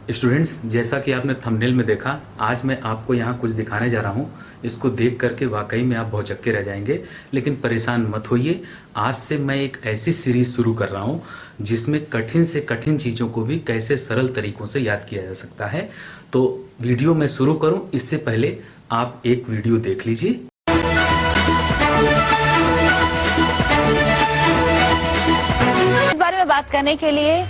Students, जैसा कि आपने थंबनेल में देखा, आज मैं आपको यहाँ कुछ दिखाने जा रहा हूँ। इसको देख करके वाकई में आप भौचक्के रह जाएंगे। लेकिन परेशान मत होइए, आज से मैं एक ऐसी सीरीज़ शुरू कर रहा हूँ जिसमें कठिन से कठिन चीज़ों को भी कैसे सरल तरीक़ों से याद किया जा सकता है। तो वीडियो मैं शुरू करूँ इससे पहले आप एक वीडियो देख लीजिए। इस बारे में बात करने के लिए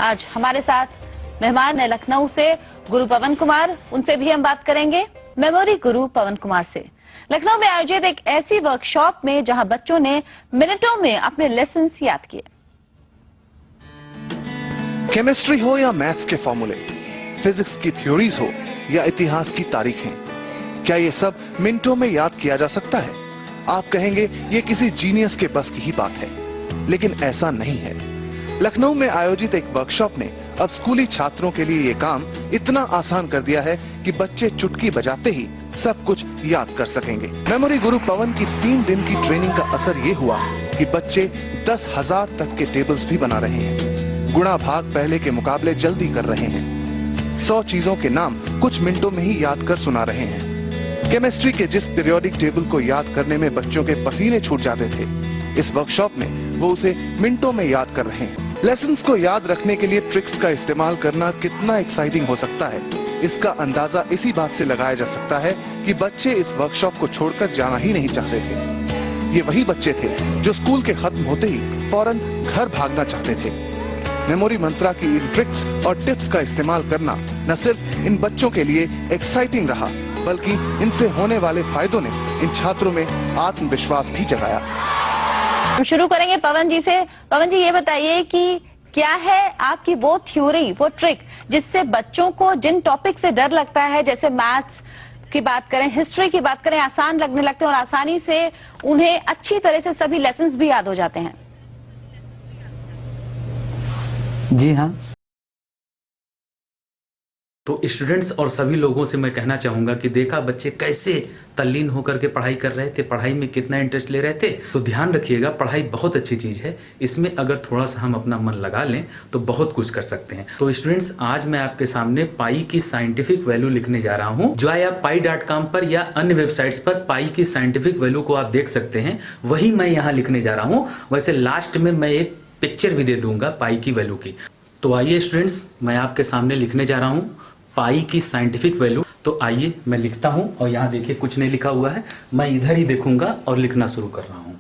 आज हमारे साथ मेहमान है लखनऊ से गुरु पवन कुमार। उनसे भी हम बात करेंगे मेमोरी गुरु पवन कुमार से। लखनऊ में आयोजित एक ऐसी वर्कशॉप में जहां बच्चों ने मिनटों में अपने लेसन याद किए। केमिस्ट्री हो या मैथ्स के फॉर्मूले, फिजिक्स की थ्योरीज हो या इतिहास की तारीखें, क्या ये सब मिनटों में याद किया जा सकता है? आप कहेंगे ये किसी जीनियस के बस की ही बात है, लेकिन ऐसा नहीं है। लखनऊ में आयोजित एक वर्कशॉप ने अब स्कूली छात्रों के लिए ये काम इतना आसान कर दिया है कि बच्चे चुटकी बजाते ही सब कुछ याद कर सकेंगे। मेमोरी गुरु पवन की 3 दिन की ट्रेनिंग का असर ये हुआ कि बच्चे 10,000 तक के टेबल्स भी बना रहे हैं। गुणा भाग पहले के मुकाबले जल्दी कर रहे हैं। 100 चीजों के नाम कुछ मिनटों में ही याद कर सुना रहे हैं। केमिस्ट्री के जिस पीरियोडिक टेबल को याद करने में बच्चों के पसीने छूट जाते थे, इस वर्कशॉप में वो उसे मिनटों में याद कर रहे हैं। लेसन्स को याद रखने के लिए ट्रिक्स का इस्तेमाल करना कितना एक्साइटिंग हो सकता है, इसका अंदाजा इसी बात से लगाया जा सकता है कि बच्चे इस वर्कशॉप को छोड़कर जाना ही नहीं चाहते थे। ये वही बच्चे थे जो स्कूल के खत्म होते ही फौरन घर भागना चाहते थे। मेमोरी मंत्रा की इन ट्रिक्स और टिप्स का इस्तेमाल करना न सिर्फ इन बच्चों के लिए एक्साइटिंग रहा, बल्कि इनसे होने वाले फायदों ने इन छात्रों में आत्मविश्वास भी जगाया। हम शुरू करेंगे पवन जी से। पवन जी, ये बताइए कि क्या है आपकी वो थ्योरी, वो ट्रिक जिससे बच्चों को जिन टॉपिक से डर लगता है, जैसे मैथ्स की बात करें, हिस्ट्री की बात करें, आसान लगने लगते हैं और आसानी से उन्हें अच्छी तरह से सभी लेसन्स भी याद हो जाते हैं? जी हाँ। तो स्टूडेंट्स और सभी लोगों से मैं कहना चाहूँगा कि देखा बच्चे कैसे तल्लीन होकर के पढ़ाई कर रहे थे, पढ़ाई में कितना इंटरेस्ट ले रहे थे। तो ध्यान रखिएगा, पढ़ाई बहुत अच्छी चीज़ है। इसमें अगर थोड़ा सा हम अपना मन लगा लें तो बहुत कुछ कर सकते हैं। तो स्टूडेंट्स, आज मैं आपके सामने पाई की साइंटिफिक वैल्यू लिखने जा रहा हूँ। जो आप pi.com पर या अन्य वेबसाइट्स पर पाई की साइंटिफिक वैल्यू को आप देख सकते हैं, वही मैं यहाँ लिखने जा रहा हूँ। वैसे लास्ट में मैं एक पिक्चर भी दे दूंगा पाई की वैल्यू की। तो आइए स्टूडेंट्स, मैं आपके सामने लिखने जा रहा हूँ पाई की साइंटिफिक वैल्यू। तो आइए मैं लिखता हूं और यहाँ देखिए कुछ नहीं लिखा हुआ है, मैं इधर ही देखूंगा और लिखना शुरू कर रहा हूं।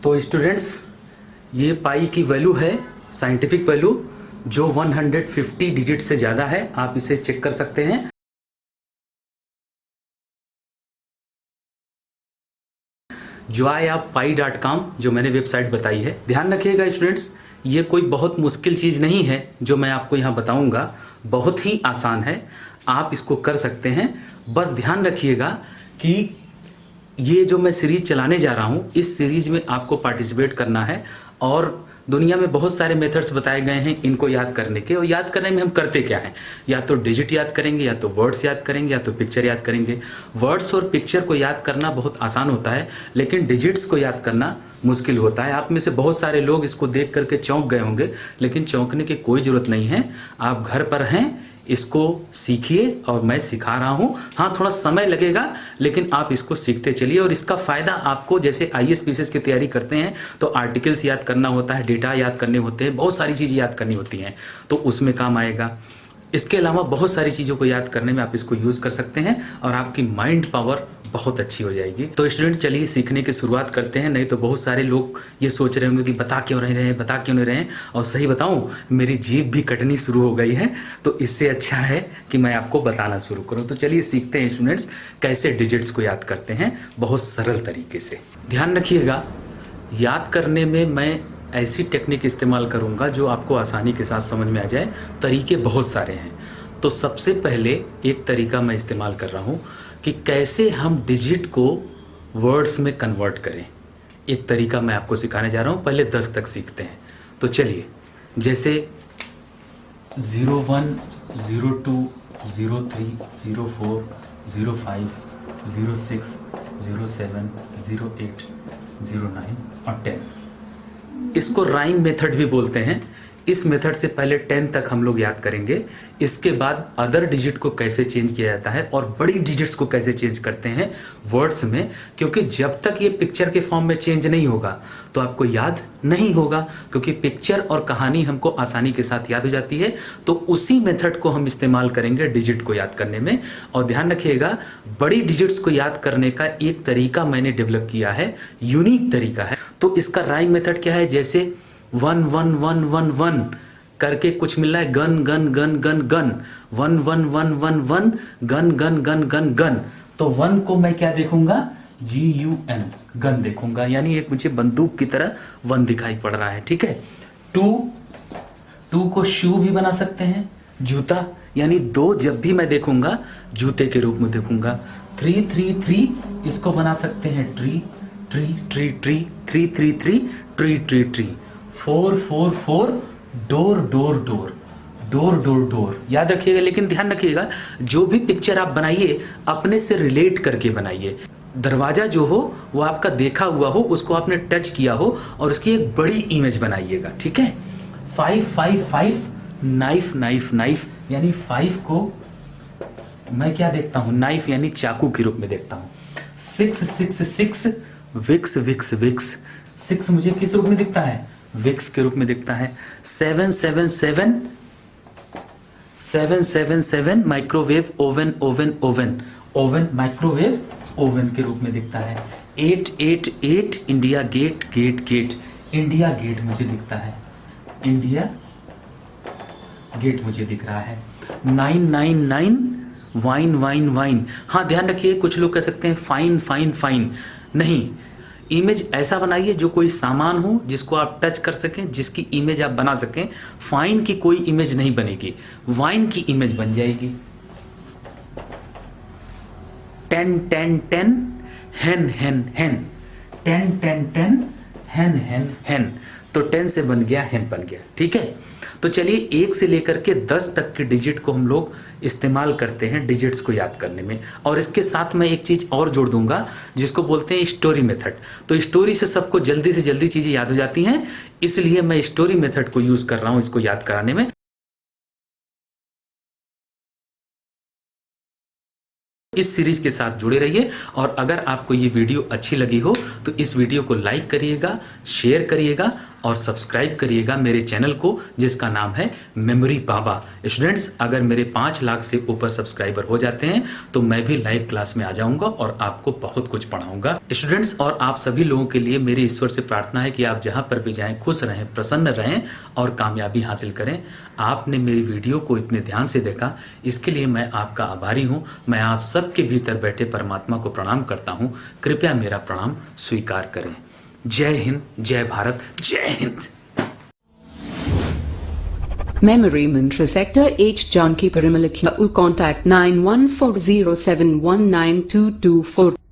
तो स्टूडेंट्स, ये पाई की वैल्यू है, साइंटिफिक वैल्यू, जो 150 डिजिट से ज़्यादा है। आप इसे चेक कर सकते हैं। joyapi.com जो मैंने वेबसाइट बताई है। ध्यान रखिएगा स्टूडेंट्स, ये कोई बहुत मुश्किल चीज़ नहीं है जो मैं आपको यहाँ बताऊँगा, बहुत ही आसान है, आप इसको कर सकते हैं। बस ध्यान रखिएगा कि ये जो मैं सीरीज़ चलाने जा रहा हूँ, इस सीरीज़ में आपको पार्टिसिपेट करना है। और दुनिया में बहुत सारे मेथड्स बताए गए हैं इनको याद करने के, और याद करने में हम करते क्या हैं, या तो डिजिट याद करेंगे, या तो वर्ड्स याद करेंगे, या तो पिक्चर याद करेंगे। वर्ड्स और पिक्चर को याद करना बहुत आसान होता है, लेकिन डिजिट्स को याद करना मुश्किल होता है। आप में से बहुत सारे लोग इसको देख करके चौंक गए होंगे, लेकिन चौंकने की कोई ज़रूरत नहीं है। आप घर पर हैं, इसको सीखिए और मैं सिखा रहा हूँ। हाँ, थोड़ा समय लगेगा, लेकिन आप इसको सीखते चलिए। और इसका फ़ायदा आपको, जैसे IAS PCS की तैयारी करते हैं तो आर्टिकल्स याद करना होता है, डेटा याद करने होते हैं, बहुत सारी चीज़ें याद करनी होती हैं, तो उसमें काम आएगा। इसके अलावा बहुत सारी चीज़ों को याद करने में आप इसको यूज़ कर सकते हैं और आपकी माइंड पावर बहुत अच्छी हो जाएगी। तो स्टूडेंट, चलिए सीखने की शुरुआत करते हैं। नहीं तो बहुत सारे लोग ये सोच रहे होंगे कि बता क्यों नहीं रहे हैं, बता क्यों नहीं रहे हैं। और सही बताऊं, मेरी जीभ भी कटनी शुरू हो गई है, तो इससे अच्छा है कि मैं आपको बताना शुरू करूं। तो चलिए सीखते हैं स्टूडेंट्स, कैसे डिजिट्स को याद करते हैं बहुत सरल तरीके से। ध्यान रखिएगा, याद करने में मैं ऐसी टेक्निक इस्तेमाल करूँगा जो आपको आसानी के साथ समझ में आ जाए। तरीके बहुत सारे हैं। तो सबसे पहले एक तरीका मैं इस्तेमाल कर रहा हूँ कि कैसे हम डिजिट को वर्ड्स में कन्वर्ट करें। एक तरीका मैं आपको सिखाने जा रहा हूँ। पहले 10 तक सीखते हैं। तो चलिए, जैसे 01, 02, 03, 04, 05, 06, 07, 08, 09 और 10। इसको राइम मेथड भी बोलते हैं। इस मेथड से पहले 10 तक हम लोग याद करेंगे। इसके बाद अदर डिजिट को कैसे चेंज किया जाता है और बड़ी डिजिट्स को कैसे चेंज करते हैं वर्ड्स में, क्योंकि जब तक ये पिक्चर के फॉर्म में चेंज नहीं होगा तो आपको याद नहीं होगा, क्योंकि पिक्चर और कहानी हमको आसानी के साथ याद हो जाती है। तो उसी मेथड को हम इस्तेमाल करेंगे डिजिट को याद करने में। और ध्यान रखिएगा, बड़ी डिजिट्स को याद करने का एक तरीका मैंने डेवलप किया है, यूनिक तरीका है। तो इसका राइम मेथड क्या है, जैसे 1 1 1 1 1 करके कुछ मिल रहा है, gun gun gun gun gun, 1 1 1 1 1 gun gun gun gun gun. तो 1 को मैं क्या देखूंगा, GUN, गन देखूंगा, यानी एक मुझे बंदूक की तरह 1 दिखाई पड़ रहा है। ठीक है। 2 को शू भी बना सकते हैं, जूता, यानी 2 जब भी मैं देखूंगा जूते के रूप में देखूंगा। 3 3 3 इसको बना सकते हैं tree tree tree tree, 3 3 3 tree tree tree. 4 4 4 door door door door door door. याद रखिएगा, लेकिन ध्यान रखिएगा, जो भी पिक्चर आप बनाइए अपने से रिलेट करके बनाइए। दरवाजा जो हो वो आपका देखा हुआ हो, उसको आपने टच किया हो और उसकी एक बड़ी इमेज बनाइएगा। ठीक है। 5 5 5 नाइफ नाइफ नाइफ, यानी 5 को मैं क्या देखता हूँ, नाइफ यानी चाकू के रूप में देखता हूँ। 6 6 6 विक्स विक्स विक्स, 6 मुझे किस रूप में दिखता है, विक्स के रूप में दिखता है। 7 7 7 7 7 7 microwave oven oven oven oven, microwave oven के रूप में दिखता है। 8 8 8 India gate gate gate, India gate मुझे दिखता है, इंडिया गेट मुझे दिख रहा है। 9 9 9 वाइन वाइन वाइन। हाँ, ध्यान रखिए, कुछ लोग कह सकते हैं फाइन फाइन फाइन, नहीं, इमेज ऐसा बनाइए जो कोई सामान हो जिसको आप टच कर सकें, जिसकी इमेज आप बना सकें। फाइन की कोई इमेज नहीं बनेगी, वाइन की इमेज बन जाएगी। 10 10 10 हेन हेन हेन, 10 10 10 हेन हेन हेन। तो 10 से बन गया, हेन बन गया। ठीक है। तो चलिए 1 से लेकर के 10 तक के डिजिट को हम लोग इस्तेमाल करते हैं डिजिट्स को याद करने में। और इसके साथ मैं एक चीज़ और जोड़ दूंगा जिसको बोलते हैं स्टोरी मेथड। तो स्टोरी से सबको जल्दी से जल्दी चीज़ें याद हो जाती हैं, इसलिए मैं स्टोरी मेथड को यूज़ कर रहा हूँ इसको याद कराने में। इस सीरीज के साथ जुड़े रहिए, और अगर आपको ये वीडियो अच्छी लगी हो तो इस वीडियो को लाइक करिएगा, शेयर करिएगा और सब्सक्राइब करिएगा मेरे चैनल को जिसका नाम है मेमोरी बाबा। स्टूडेंट्स, अगर मेरे 5 लाख से ऊपर सब्सक्राइबर हो जाते हैं तो मैं भी लाइव क्लास में आ जाऊंगा और आपको बहुत कुछ पढ़ाऊंगा। स्टूडेंट्स, और आप सभी लोगों के लिए मेरी ईश्वर से प्रार्थना है कि आप जहां पर भी जाएं खुश रहें, प्रसन्न रहें और कामयाबी हासिल करें। आपने मेरी वीडियो को इतने ध्यान से देखा, इसके लिए मैं आपका आभारी हूं। मैं आप सबके भीतर बैठे परमात्मा को प्रणाम करता हूं। कृपया मेरा प्रणाम स्वीकार करें। जय हिंद, जय भारत, जय Hind. Memory Mantra Sector H Janki Parimalakya Contact 9140719224